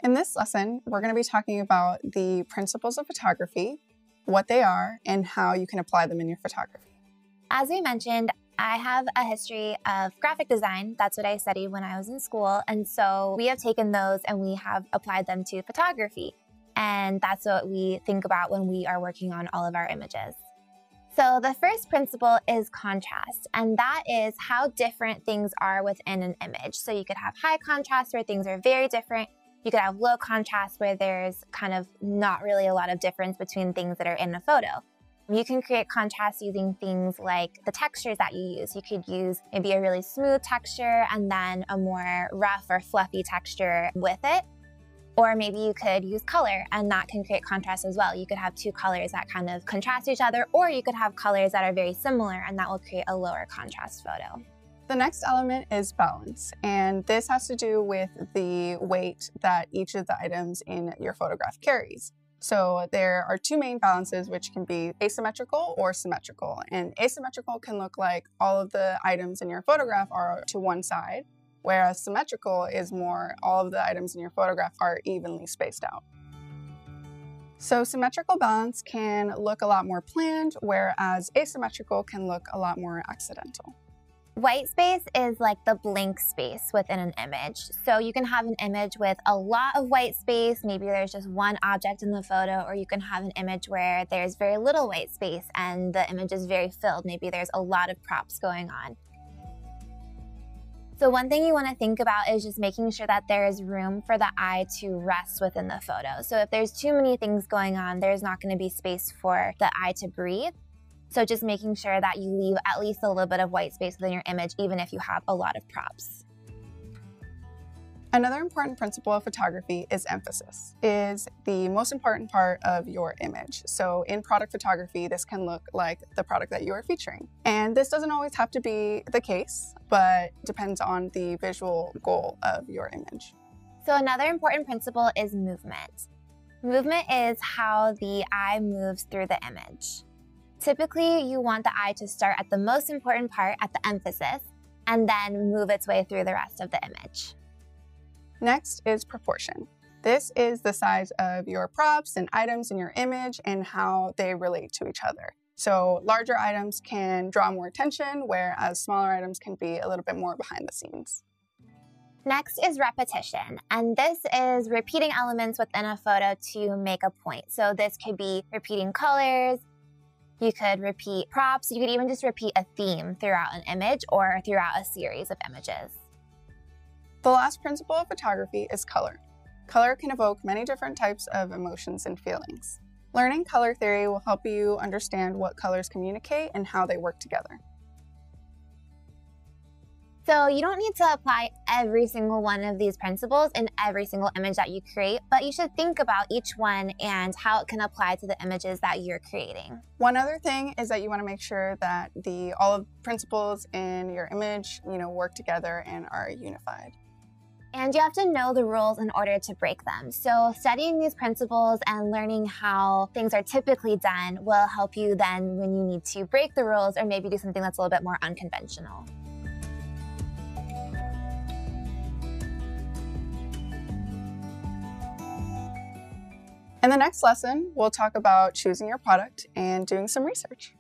In this lesson, we're going to be talking about the principles of photography, what they are, and how you can apply them in your photography. As we mentioned, I have a history of graphic design. That's what I studied when I was in school. And so we have taken those and we have applied them to photography. And that's what we think about when we are working on all of our images. So the first principle is contrast, and that is how different things are within an image. So you could have high contrast where things are very different. You could have low contrast where there's kind of not really a lot of difference between things that are in a photo. You can create contrast using things like the textures that you use. You could use maybe a really smooth texture and then a more rough or fluffy texture with it. Or maybe you could use color, and that can create contrast as well. You could have two colors that kind of contrast each other, or you could have colors that are very similar, and that will create a lower contrast photo. The next element is balance, and this has to do with the weight that each of the items in your photograph carries. So there are two main balances, which can be asymmetrical or symmetrical. And asymmetrical can look like all of the items in your photograph are to one side, whereas symmetrical is more all of the items in your photograph are evenly spaced out. So symmetrical balance can look a lot more planned, whereas asymmetrical can look a lot more accidental. White space is like the blank space within an image. So you can have an image with a lot of white space, maybe there's just one object in the photo, or you can have an image where there's very little white space and the image is very filled. Maybe there's a lot of props going on. So one thing you want to think about is just making sure that there is room for the eye to rest within the photo. So if there's too many things going on, there's not going to be space for the eye to breathe. So just making sure that you leave at least a little bit of white space within your image, even if you have a lot of props. Another important principle of photography is emphasis, is the most important part of your image. So in product photography, this can look like the product that you are featuring. And this doesn't always have to be the case, but depends on the visual goal of your image. So another important principle is movement. Movement is how the eye moves through the image. Typically, you want the eye to start at the most important part, at the emphasis, and then move its way through the rest of the image. Next is proportion. This is the size of your props and items in your image and how they relate to each other. So larger items can draw more attention, whereas smaller items can be a little bit more behind the scenes. Next is repetition, and this is repeating elements within a photo to make a point. So this could be repeating colors, you could repeat props, you could even just repeat a theme throughout an image or throughout a series of images. The last principle of photography is color. Color can evoke many different types of emotions and feelings. Learning color theory will help you understand what colors communicate and how they work together. So you don't need to apply every single one of these principles in every single image that you create, but you should think about each one and how it can apply to the images that you're creating. One other thing is that you want to make sure that all of the principles in your image, work together and are unified. And you have to know the rules in order to break them. So studying these principles and learning how things are typically done will help you then when you need to break the rules or maybe do something that's a little bit more unconventional. In the next lesson, we'll talk about choosing your product and doing some research.